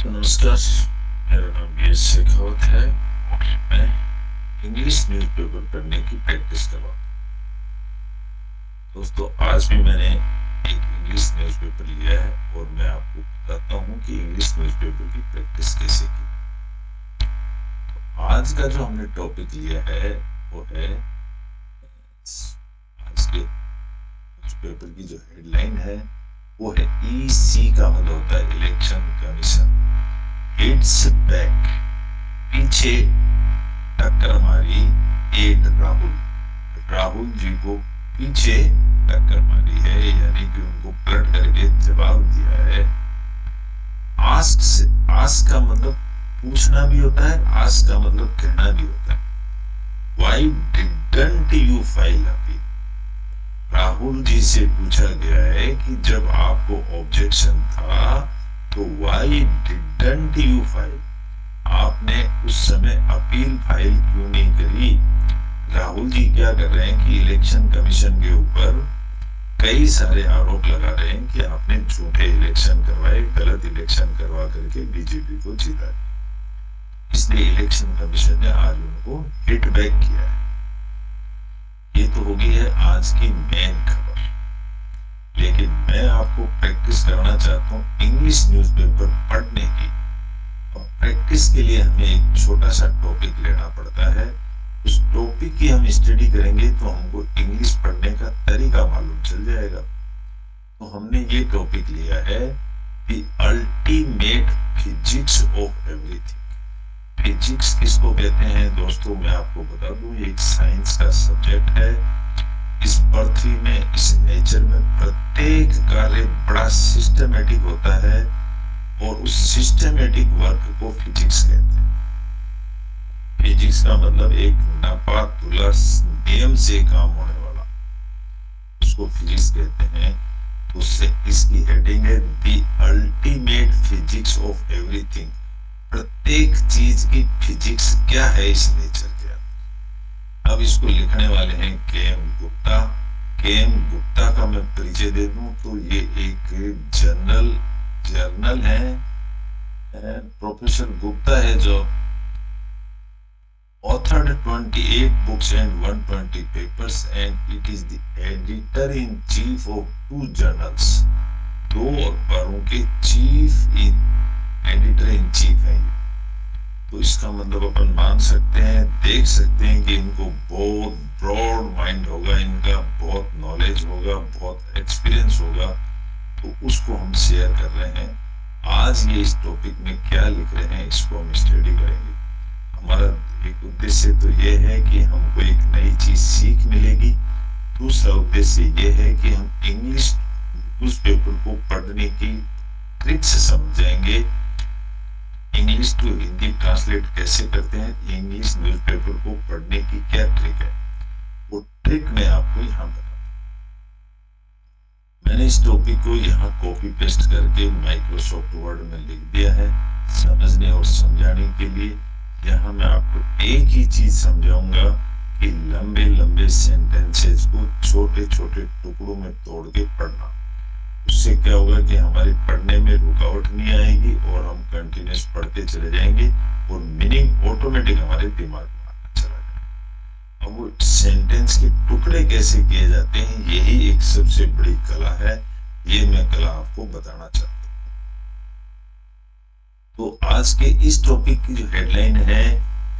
तो नमस्कार, मेरा नाम यश शेखावत है और मैं इंग्लिश न्यूज़पेपर पढ़ने की प्रैक्टिस करवाता हूँ। दोस्तों, आज भी मैंने एक इंग्लिश न्यूज़पेपर लिया है और मैं आपको बताता हूँ कि इंग्लिश न्यूज़पेपर की प्रैक्टिस कैसे की। तो आज का जो हमने टॉपिक लिया है वो है, आज के न्यूज़पेपर की जो हेडलाइन है वो है ईसी का मतलब होता है इलेक्शन कमीशन हिट्स बैक, पीछे टक्कर मारी एट राहुल जी को पीछे टक्कर मारी है, यानी कि उनको पलट करके जवाब दिया है। आस्क का मतलब पूछना भी होता है, आस्क का मतलब कहना भी होता है। Why didn't you file appeal? Rahul ji से पूछा गया है कि जब आपको ऑब्जेक्शन था तो why didn't you file? आपने उस समय अपील फाइल क्यों नहीं करी? राहुल जी क्या कर रहे हैं कि इलेक्शन कमीशन के ऊपर कई सारे आरोप लगा रहे हैं कि आपने झूठे इलेक्शन करवाए, गलत इलेक्शन करवा करके बीजेपी को जीता। इसलिए इलेक्शन कमीशन ने आज उनको हिट बैक किया है। ये तो होगी है आज की मेन खबर, लेकिन मैं आपको प्रैक्टिस करना चाहता हूँ इंग्लिश न्यूज़पेपर पढ़ने की। और प्रैक्टिस के लिए हमें एक छोटा सा टॉपिक लेना पड़ता है। उस टॉपिक की हम स्टडी करेंगे तो हमको इंग्लिश पढ़ने का तरीका मालूम चल जाएगा। तो हमने ये टॉपिक लिया है the ultimate physics of everything. Physics किसको कहते हैं दोस्तों, मैं आपको बता दूं, ये एक साइंस का सब्जेक्ट है। इस पृथ्वी में, इस नेचर में प्रत्येक कार्य बड़ा सिस्टमेटिक होता है और उस सिस्टमेटिक वर्क को फिजिक्स कहते हैं। फिजिक्स का मतलब एक नापा तुला नियम से काम होने वाला, उसको फिजिक्स कहते हैं। उससे इसकी हेडिंग है the ultimate physics of everything. प्रत्येक चीज की फिजिक्स क्या है इस नेचर के। अब इसको लिखने वाले हैं के.एम. गुप्ता। के.एम. गुप्ता का मैं परिचय दे दूं तो ये एक जर्नल है। प्रोफेसर गुप्ता है जो authored 28 books and 120 papers and it is the editor in chief of 2 journals। 2 अखबारों के एडिटर इन चीफ है। तो इसका मतलब अपन मान सकते हैं, देख सकते हैं कि इनको बहुत ब्रॉड माइंड होगा, इनका बहुत नॉलेज होगा, बहुत एक्सपीरियंस होगा। तो उसको हम शेयर कर रहे हैं। आज ये इस टॉपिक में क्या लिख रहे हैं इसको हम स्टडी करेंगे। हमारा एक उद्देश्य तो ये है कि हमको एक नई चीज सीख मिलेगी। दूसरा उद्देश्य ये है कि हम इंग्लिश न्यूज़पेपर को पढ़ने की ट्रिक्स समझेंगे। इंग्लिश टू हिंदी ट्रांसलेट कैसे करते हैं, इंग्लिश न्यूज़पेपर को पढ़ने की क्या ट्रिक है, वो ट्रिक मैं आपको यहाँ बताऊँ। मैंने इस टॉपिक को यहाँ कॉपी पेस्ट करके माइक्रोसॉफ्ट वर्ड में लिख दिया है समझने और समझाने के लिए। यहाँ मैं आपको एक ही चीज समझाऊंगा कि लंबे लंबे सेंटेंसेस को छोटे छोटे टुकड़ों में तोड़ के पढ़ना। उससे क्या होगा कि हमारे पढ़ने में रुकावट नहीं आएगी और हम कंटिन्यूस पढ़ते चले जाएंगे और मीनिंग ऑटोमेटिक हमारे दिमाग में आना चला जाएगा। अब वो सेंटेंस के टुकड़े कैसे किए जाते हैं, यही एक सबसे बड़ी कला है। ये मैं कला आपको बताना चाहता हूँ। तो आज के इस टॉपिक की जो हेडलाइन है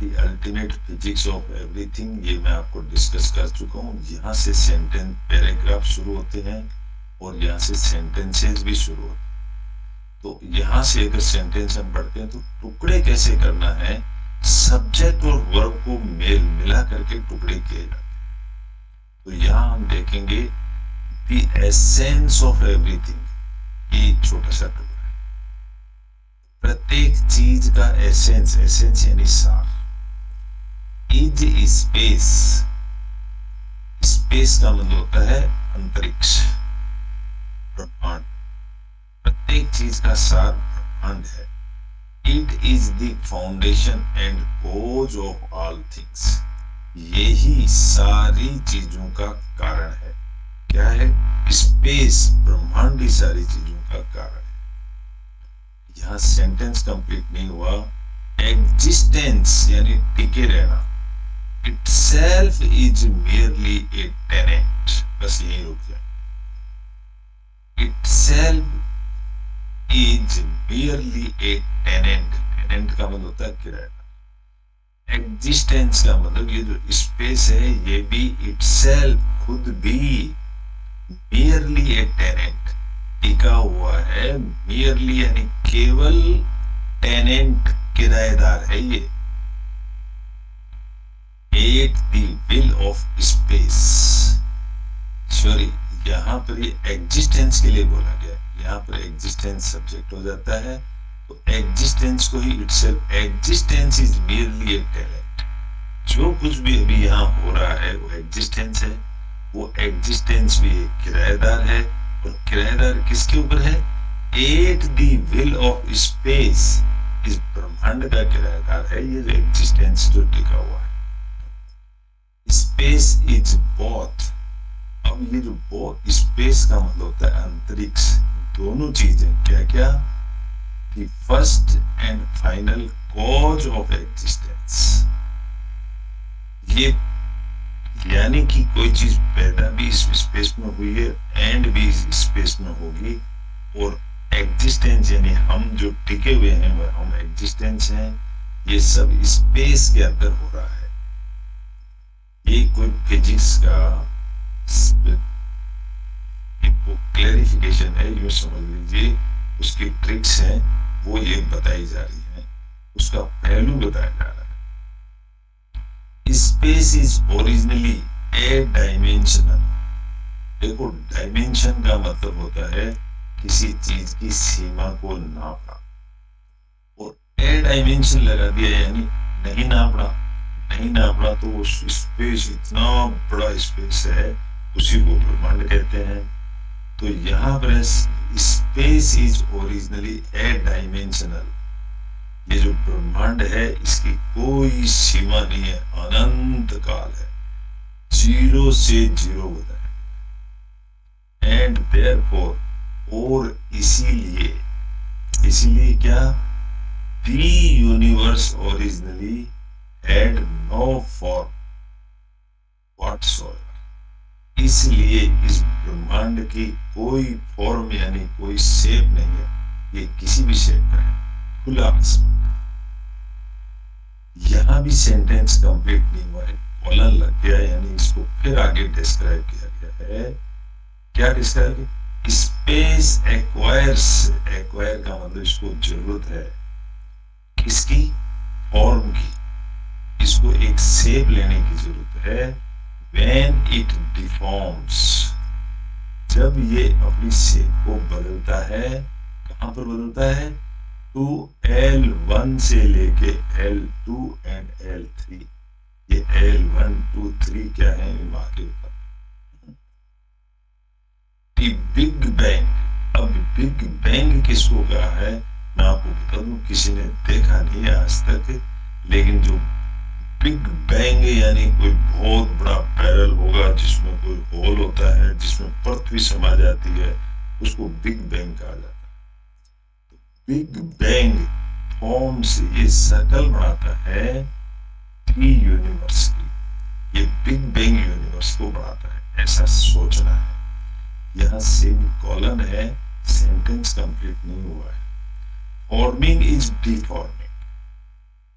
the ultimate physics of everything, ये मैं आपको डिस्कस कर चुका हूँ। यहाँ से सेंटेंस पैराग्राफ शुरू होते हैं और यहाँ से सेंटेंसेस भी शुरू होते हैं। तो यहाँ से अगर सेंटेंस हम पढ़ते हैं तो टुकड़े कैसे करना है, सब्जेक्ट और वर्ब को मेल मिला करके टुकड़े किए जाते हैं। तो यहाँ हम देखेंगे द एसेंस ऑफ एवरीथिंग, ये छोटा सा टुकड़ा। प्रत्येक चीज का एसेंस यानी सार। इज स्पेस, स्पेस का मतलब होता है अंतरिक्ष, ब्रह्मांड। प्रत्येक चीज का सार ब्रह्मांड है। It is the foundation and cause of all things, यही सारी चीजों का कारण है। क्या है? स्पेस, ब्रह्मांड ही सारी चीजों का कारण है। यहाँ सेंटेंस कंप्लीट नहीं हुआ। एग्जिस्टेंस यानी टिके रहना, itself is merely a tenant, बस यही रुक जाए। itself is merely a tenant, tenant का मतलब होता है किराएदार। एग्जिस्टेंस का मतलब ये जो स्पेस है ये भी itself खुद भी merely a tenant टिका हुआ है। merely यानी केवल, टेनेंट किराएदार है ये। at the will of space, sorry यहाँ पर ये एग्जिस्टेंस के लिए बोला गया, यहाँ पर एग्जिस्टेंस सब्जेक्ट हो जाता है, तो एग्जिस्टेंस को ही itself, existence is merely a talent. जो कुछ भी अभी यहाँ हो रहा है वो एग्जिस्टेंस है, वो एग्जिस्टेंस भी एक किराएदार है, और किराएदार किसके ऊपर है? At the will of space, इस ब्रह्मांड का किराएदार है ये जो एग्जिस्टेंस जो टिका हुआ है। स्पेस इज बोथ, अब ये जो बोथ, स्पेस का मतलब होता है अंतरिक्ष, दोनों चीजें क्या क्या? The first and final cause of existence. ये यानी कि कोई चीज पैदा भी इस स्पेस में हुई है, एंड भी इस स्पेस में होगी, और एग्जिस्टेंस यानी हम जो टिके हुए हैं वह हम एग्जिस्टेंस हैं, ये सब स्पेस के अंदर हो रहा है। ये कोई फिजिक्स का क्लैरिफिकेशन है, यूं समझ लीजिए, उसकी ट्रिक्स हैं वो ये बताई जा रही है, उसका पहलू बताया जा रहा है। Space is originally A dimensional. देखो डायमेंशन का मतलब होता है किसी चीज की सीमा को नापना, और ए डायमेंशन लगा दिया यानी नहीं नापना, नहीं नापना तो उस स्पेस, इतना बड़ा स्पेस है, उसी को ब्रह्मांड कहते हैं। तो यहाँ पर space is originally A dimensional, ये जो ब्रह्मांड है इसकी कोई सीमा नहीं है, अनंत काल है, जीरो से जीरो बताया गया। एंड देयरफॉर, और इसीलिए, इसीलिए क्या? The universe originally had no form whatsoever, इसलिए इस ब्रह्मांड की कोई फॉर्म यानी कोई शेप नहीं है, ये किसी भी शेप का है, खुला आसमान। यहां भी सेंटेंस कंप्लीट नहीं हुआ है, कॉलन लग गया, यानी इसको फिर आगे डिस्क्राइब किया गया है। क्या डिस्क्राइब किया? स्पेस एक्वायर्स, एक्वायर का मतलब इसको जरूरत है किसकी? फॉर्म की, इसको एक शेप लेने की जरूरत है। When it deforms, जब ये अपनी शेप को बदलता है, कहां पर बदलता है? टू L1 से लेके L2 एंड L3, ये L1 2 3 क्या है आगे बिग बैंग। अब बिग बैंग किसको कहा है मैं आपको बता दूं, किसी ने देखा नहीं है आज तक, लेकिन जो बिग बैंग यानी कोई बहुत बड़ा बैरल होगा जिसमें कोई होल होता है, जिसमें पृथ्वी समा जाती है, उसको बिग बैंग कहा जाता है। बिग बैंग फॉर्म से ये सर्कल बनाता है यूनिवर्स की, ये बिग बैंग यूनिवर्स को बनाता है, ऐसा सोचना है। यहाँ सेमीकोलन है, सेंटेंस कंप्लीट नहीं हुआ है। फॉर्मिंग इज डिफॉर्मिंग,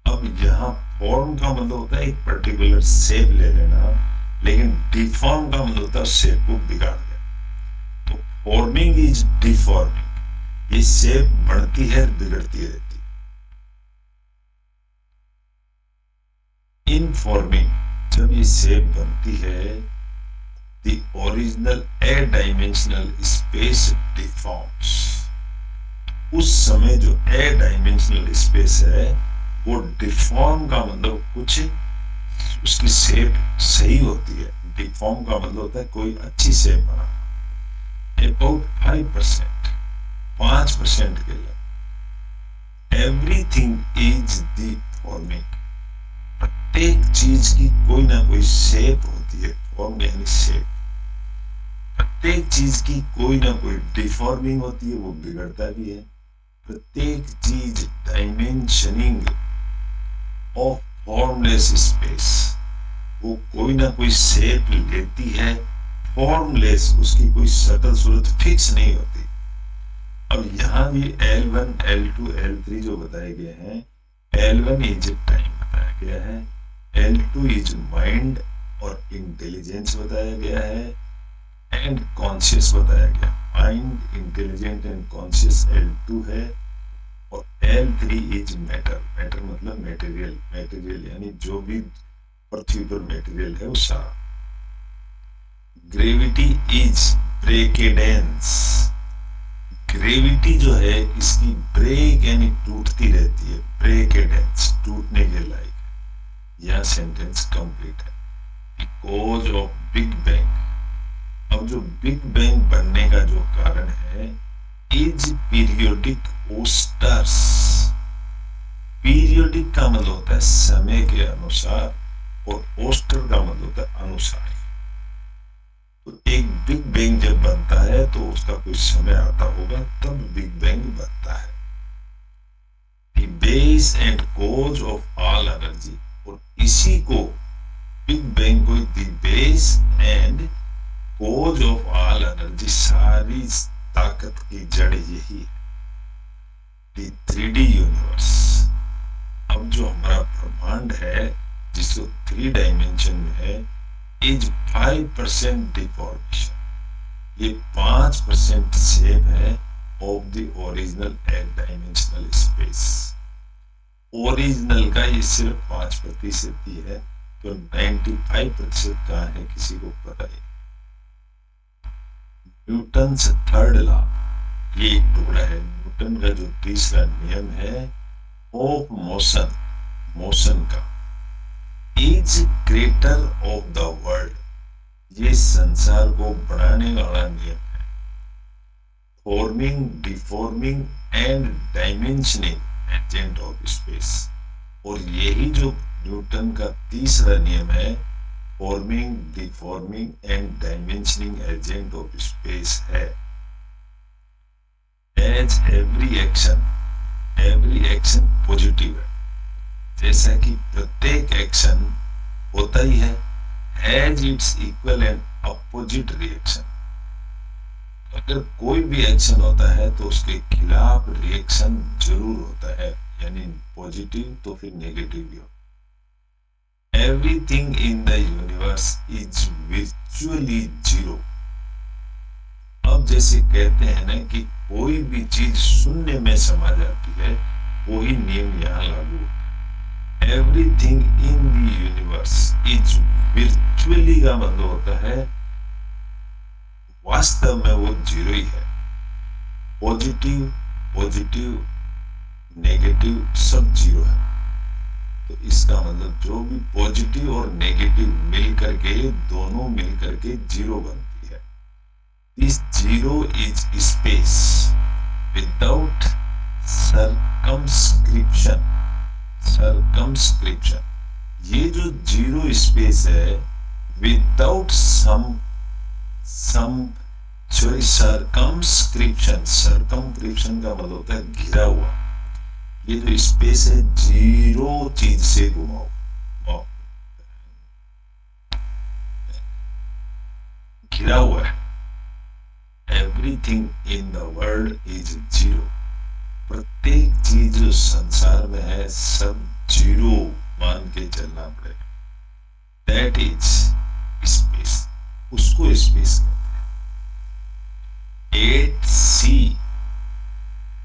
अब यहाँ फॉर्म का मतलब होता है एक पर्टिकुलर शेप ले लेना, लेकिन डिफॉर्म का मतलब होता है शेप को बिगाड़ देना। तो फॉर्मिंग इज डिफॉर्मिंग, ये शेप बढ़ती है बिगड़ती रहती है। इन फॉर्मिंग, जब ये शेप बनती है, the original A dimensional space deforms, उस समय जो ए डायमेंशनल स्पेस है वो डिफॉर्म का मतलब कुछ उसकी शेप सही होती है। डिफॉर्म का मतलब होता है कोई अच्छी शेप बनाना। अबाउट 5%, 5% के लिए एवरीथिंग इज डिफॉर्मिंग, प्रत्येक चीज की कोई ना कोई शेप होती है, फॉर्म यानी शेप। प्रत्येक चीज की कोई ना कोई डिफॉर्मिंग होती है, वो बिगड़ता भी है। प्रत्येक चीज डायमेंशनिंग ऑफ फॉर्मलेस स्पेस, वो कोई ना कोई शेप लेती है, फॉर्मलेस, उसकी कोई शक्ल सूरत फिक्स नहीं होती। अब यहाँ भी L1, L2, L3 जो बताए गए हैं, L1 इज टाइम बताया गया है, L2 इज माइंड और इंटेलिजेंस बताया गया है, एंड कॉन्शियस बताया गया। Mind, intelligent and conscious L2 है, और L3 इज मैटर। मैटर मतलब मेटेरियल, मेटेरियल यानी जो भी पृथ्वी पर मेटेरियल है वो सारा। Gravity is ब्रेकेडेंस। ग्रेविटी जो है इसकी ब्रेक यानी टूटती रहती है, ब्रेकेडेंस, टूटने के लायक। यह सेंटेंस कंप्लीट है। बिकॉज ऑफ बिग बैंग, अब जो बिग बैंग बनने का जो कारण है, इज पीरियोडिक ओस्टर्स। पीरियोडिक का मतलब होता है समय के अनुसार, और ओस्टर का मतलब होता है अनुसार। तो एक बिग बैंग जब बनता है तो उसका कोई समय आता होगा, तब बिग बैंग बनता है। The base and cause of all energy, और इसी को बिग बैंग को the base and cause of all energy, सारी ताकत की जड़ यही है। द 3D यूनिवर्स, अब जो हमारा ब्रह्मांड है जिसको 3 डायमेंशन में है, इज 5% डिफॉर्मेशन, ये 5% शेप है of the original dimensional space. Original का ये सिर्फ 5% ही है, तो 95% कहाँ है किसी को पता नहीं। न्यूटन्स थर्ड लॉ, ये एक टुकड़ा है न्यूटन का जो तीसरा नियम है ऑफ मोशन, मोशन का। Is creator of the world, ये संसार को बनाने वाला नियम है। Forming, deforming and dimensioning agent of space, और यही जो न्यूटन का तीसरा नियम है, forming, deforming and dimensioning agent of space है। एज एवरी एक्शन पॉजिटिव है, जैसा कि प्रत्येक एक्शन होता ही है, has its equal and opposite reaction. अगर कोई भी एक्शन होता है तो उसके खिलाफ रिएक्शन जरूर होता है, यानी पॉजिटिव तो फिर नेगेटिव भी हो। Everything in the universe is virtually zero. अब जैसे कहते हैं ना कि कोई भी चीज शून्य में समा जाती है, वही नियम यहाँ लागू होता है। Everything in the universe is virtually का मतलब होता है वास्तव में वो जीरो ही है। पॉजिटिव, पॉजिटिव, नेगेटिव सब जीरो है। तो इसका मतलब जो भी पॉजिटिव और नेगेटिव मिल करके, दोनों मिल करके जीरो बनती है। This zero is space without circumscription. Circumscription, ये जो जीरो स्पेस है, विदाउट सर्कमस्क्रिप्शन, सर्कमस्क्रिप्शन का मतलब होता है घिरा हुआ। ये जो स्पेस है जीरो चीज से घिरा हुआ है। Everything in the world is zero, प्रत्येक चीज जो संसार में है सब जीरो मान के चलना पड़ेगा। दैट इज स्पेस, उसको स्पेस कहते हैं। 8c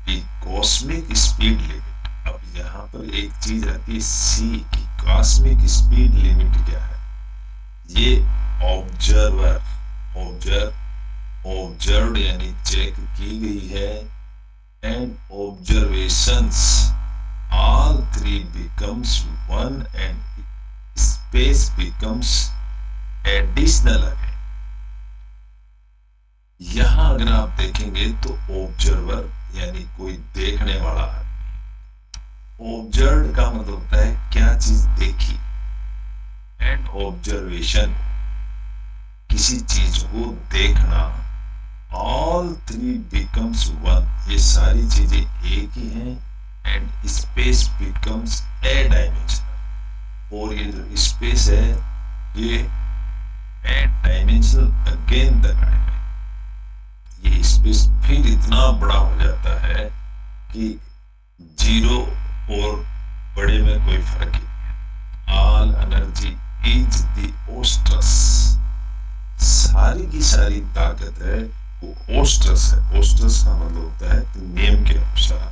the cosmic speed limit. अब यहाँ पर एक चीज आती है c की कॉस्मिक स्पीड लिमिट क्या है? ये ऑब्जर्व यानी चेक की गई है, and observations all three becomes one and space becomes additional again। यहां अगर आप देखेंगे तो ऑब्जर्वर यानी कोई देखने वाला है। ऑब्जर्व का मतलब होता है क्या चीज देखी, एंड ऑब्जर्वेशन किसी चीज को देखना। ऑल थ्री बिकम्स वन, ये सारी चीजें एक ही ये डायमेंशनल अगेन द टाइम, ये स्पेस फिर इतना बड़ा हो जाता है कि जीरो और बड़े में कोई फर्क ही नहीं। ऑल एनर्जी इज द ओस्ट्रस, सारी की सारी ताकत है वो ओस्ट्रस है। ओस्ट्रस का मतलब होता है नेम के अनुसार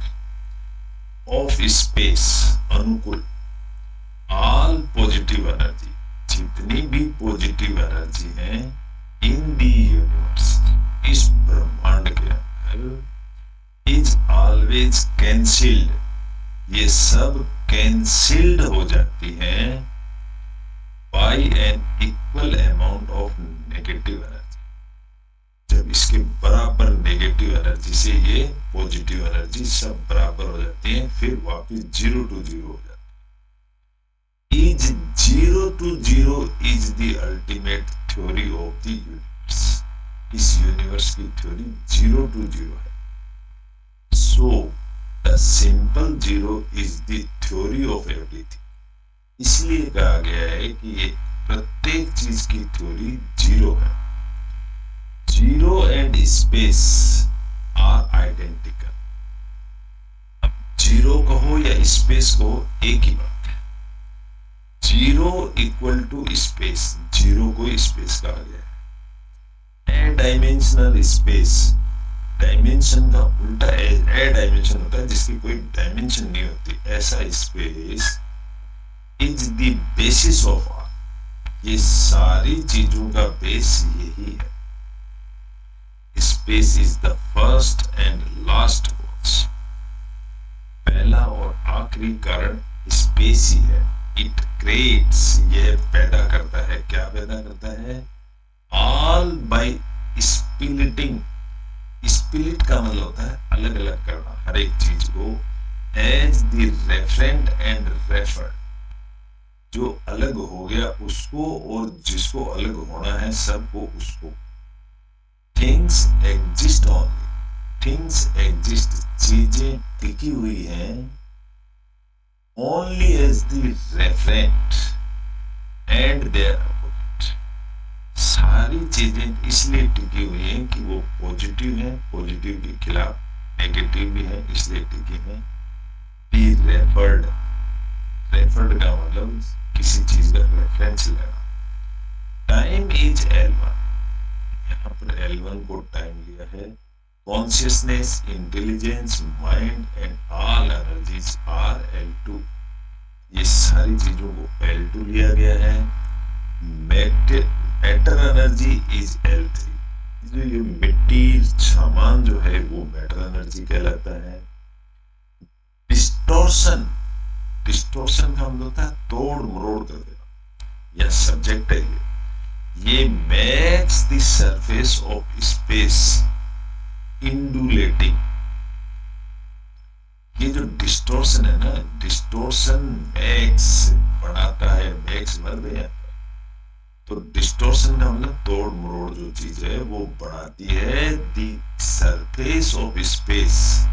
ऑफ स्पेस, अनुकूल। ऑल पॉजिटिव एनर्जी, जितनी भी पॉजिटिव एनर्जी है इन दी यूनिवर्स, इस ब्रह्मांड के अंदर, इज ऑलवेज कैंसिल्ड, ये सब कैंसिल्ड हो जाती है by an equal amount of negative energy. जब इसके बराबर नेगेटिव एनर्जी से ये पॉजिटिव एनर्जी सब बराबर हो जाती है, फिर वापस 0 to 0 हो जाती है। Is 0 to 0 is the ultimate theory of the universe, इस यूनिवर्स की थ्योरी 0 to 0 है। So the simple zero is the theory of everything, इसलिए कहा गया है कि ये प्रत्येक चीज की थ्योरी जीरो है। Zero and space are identical. अब जीरो कहो या स्पेस कहो एक ही बात है। Zero equal to space, zero को स्पेस कहा गया है। ए डायमेंशनल स्पेस, डायमेंशन का उल्टा ए डायमेंशन होता है जिसकी कोई डायमेंशन नहीं होती, ऐसा space is the basis of all, ये सारी चीजों का बेस यही है। Space is the first and last cause, पहला और आखिरी कारण स्पेस ही है। इट क्रिएट्स, ये पैदा करता है, क्या पैदा करता है? All by splitting. स्प्लिट का मतलब होता है अलग अलग करना हर एक चीज को, as the referent and referred, जो अलग हो गया उसको और जिसको अलग होना है सबको उसको। Things exist only, things exist, चीजें टिकी हुई हैं only as the referent and their opposite. सारी चीजें इसलिए टिकी हुई हैं कि वो पॉजिटिव है, पॉजिटिव के खिलाफ नेगेटिव भी है, इसलिए टिकी है। बी रेफर्ड, रेफर्ड का मतलब किसी चीज का रेफरेंस लेना। टाइम इज L1, यहाँ पर L1 को टाइम लिया है। Consciousness, intelligence, mind and all energies are L2, ये सारी चीजों को L2 लिया गया है। मैटर एनर्जी इज L3, जो ये मिट्टी सामान जो है वो मैटर एनर्जी कहलाता है। डिस्टॉर्शन, डिस्टॉर्शन का मतलब होता है तोड़ मरोड़ कर देना, या सब्जेक्ट है ये makes the surface of space undulating. ये जो डिस्टॉर्शन है ना, डिस्टॉर्शन मैक्स बढ़ाता है, मैक्स बढ़ गया तो डिस्टॉर्शन का मतलब तोड़ मरोड़ जो चीज है वो बढ़ाती है द सरफेस ऑफ स्पेस,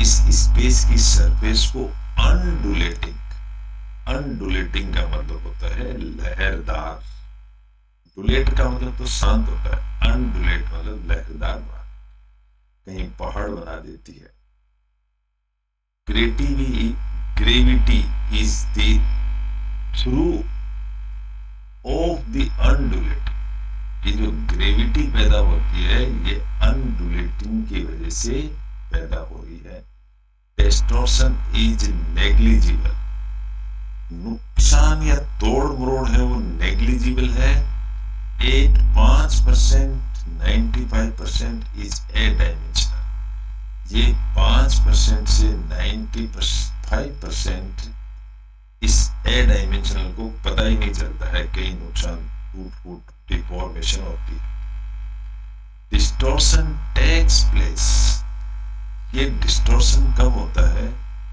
इस स्पेस की सरफेस को अनडुलेटिंग। अनडुलेटिंग का मतलब होता है लहरदार, डुलेट का मतलब तो शांत होता है, अनडुलेट मतलब लहरदार, कहीं पहाड़ बना देती है। Gravity is the through of the undulating, ये जो ग्रेविटी पैदा होती है ये अनडुलेटिंग की वजह से पैदा हो रही है। डिस्टॉर्शन इज नेग्लिजिबल, नुकसान या तोड़ मरोड़ है वो नेग्लिजिबल है। 5%, 95% इज ए डायमेंशनल, ये 5% से 95% इस ए डायमेंशनल को पता ही नहीं चलता है, कई नुकसान, टूट फूट, डिफॉर्मेशन होती है। डिस्टॉर्शन टेक्स प्लेस, ये डिस्टॉर्शन कब होता है?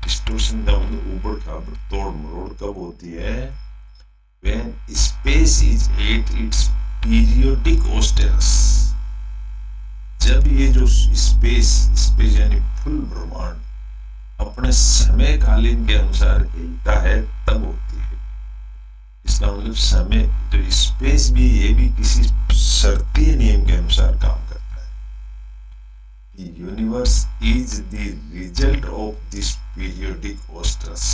डिस्टॉर्शन का मतलब ऊबड़ खाबड़ तोड़ मरोड़ कब होती है? when space is at its periodic austerus, जब ये जो स्पेस यानी फुल ब्रह्मांड अपने समय कालीन के अनुसार हिलता है तब होती है। इस इसका मतलब समय, तो स्पेस भी, ये भी किसी शर्तीय नियम के अनुसार काम करता है। Universe is the result of this periodic oestrus,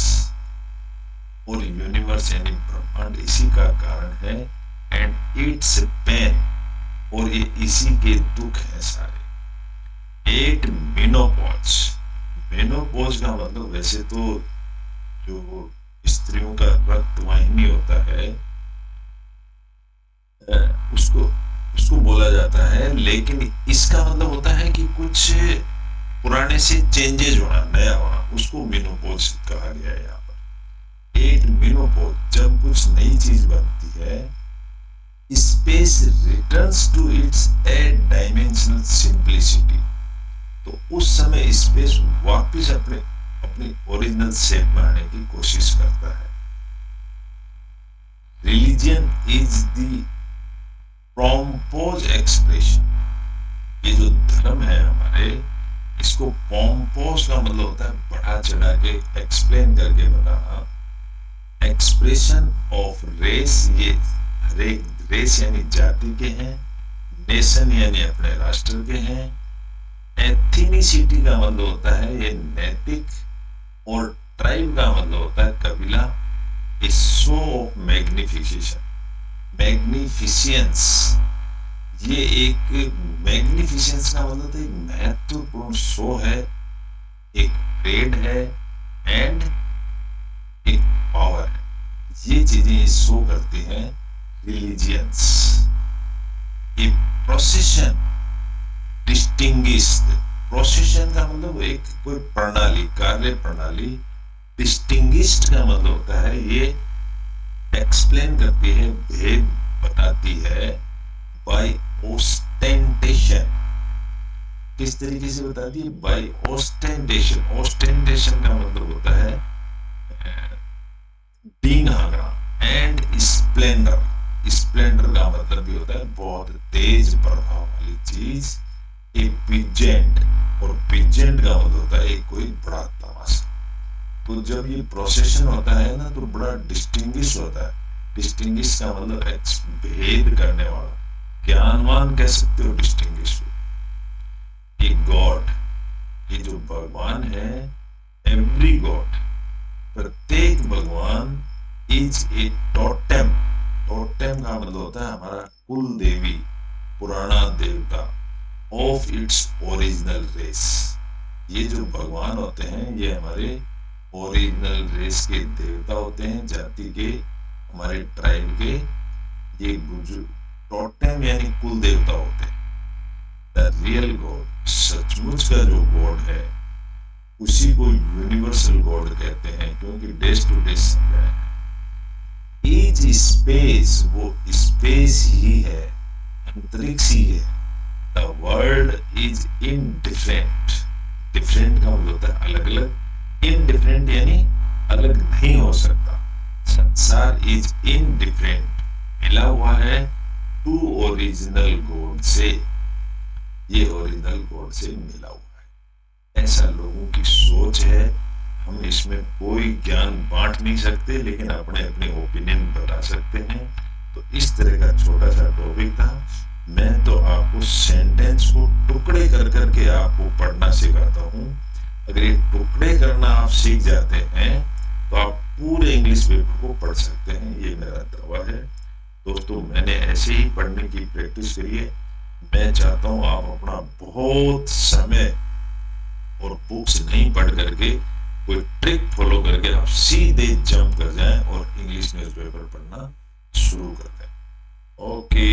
और यूनिवर्स यानी ब्रह्मांड इसी का कारण है, एंड इट्स पेन, और ये इसी के दुख है सारे। एट मेनोपॉज, मेनोपॉज का मतलब वैसे तो जो स्त्रियों का रक्त वाहिनी होता है उसको उसको बोला जाता है, लेकिन इसका मतलब होता है कि कुछ पुराने से चेंजेज होना, नया होना, उसको मेनोपॉज कहा गया है यहाँ पर। एट मेनोपॉज, जब कुछ नई चीज बनती है, space returns to its eight dimensional simplicity, तो उस समय स्पेस वापस अपनी ओरिजिनल शेप में आने की कोशिश करता है। रिलीजन इज द पोम्पोज एक्सप्रेशन, ये जो धर्म है हमारे, इसको पोम्पोज का मतलब होता है बढ़ा चढ़ा के एक्सप्लेन करके बताना। एक्सप्रेशन ऑफ रेस, ये हरेक रेस यानी जाति के हैं, नेशन यानी अपने राष्ट्र के हैं, एथिनिसिटी का मतलब होता है ये नैतिक, और ट्राइब का मतलब होता है कबीला। ए शो ऑफ मैग्निफिकेशन, मैग्निफिशियंस, ये एक मैग्निफिशेंस का मतलब एक महत्वपूर्ण शो है, एक ट्रेड है, एंड एक पावर है। ये चीजें शो करती हैं रिलीजियंस। ए प्रोसेशन डिस्टिंग्विश्ड, प्रोसेशन का मतलब एक कोई प्रणाली, कार्य प्रणाली। डिस्टिंग्विश्ड का मतलब होता है ये एक्सप्लेन करती है, भेद बताती है, बाय ओस्टेंटेशन। किस तरीके से बताती है? बाय ओस्टेंटेशन। ओस्टेंटेशन का मतलब होता है डिनाग्राम एंड स्प्लेंडर। स्प्लेंडर का मतलब भी होता है बहुत तेज प्रभाव वाली चीज। ए पिजेंट, और पिजेंट का मतलब होता है कोई बड़ा तमाशा। तो जब ये प्रोसेशन होता है ना, तो बड़ा डिस्टिंग्विश होता है। डिस्टिंग्विश का मतलब भेद करने वाला, ज्ञानवान कह सकते हो डिस्टिंग्विश को। ये गॉड, ये जो भगवान है, एवरी गॉड, प्रत्येक भगवान इज ए टोटेम। टोटेम का मतलब होता है हमारा कुल देवी, पुराना देवता, ऑफ इट्स ओरिजिनल रेस। ये जो भगवान होते हैं ये हमारे ओरिजिनल रेस के देवता होते हैं, जाति के, हमारे ट्राइब के। ये टोटेम यानी कुल देवता होते हैं। द रियल गॉड, सचमुच का जो गॉड है, उसी को यूनिवर्सल गॉड कहते हैं, क्योंकि डेस टू डेस समझा है। इज स्पेस, वो स्पेस ही है, अंतरिक्ष ही है। The world is indifferent. Different का मतलब होता है अलग अलग, इनडिफरेंट यानी अलग नहीं हो सकता। संसार इज इनडिफरेंट, मिला हुआ है टू ओरिजिनल गॉड से, ये ओरिजिनल गॉड से मिला हुआ है। ऐसा लोगों की सोच है, हम इसमें कोई ज्ञान बांट नहीं सकते, लेकिन अपने अपने ओपिनियन बता सकते हैं। तो इस तरह का छोटा सा टॉपिक था। मैं तो आपको सेंटेंस को टुकड़े कर करके आपको पढ़ना सिखाता हूँ। अगर ये टुकड़े करना आप सीख जाते हैं तो आप पूरे इंग्लिश पेपर को पढ़ सकते हैं, ये मेरा दावा है। दोस्तों, मैंने ऐसे ही पढ़ने की प्रैक्टिस करी है। मैं चाहता हूँ आप अपना बहुत समय और बुक्स नहीं पढ़ करके कोई ट्रिक फॉलो करके आप सीधे जंप कर जाएं और इंग्लिश न्यूज़पेपर पढ़ना शुरू कर दें। ओके।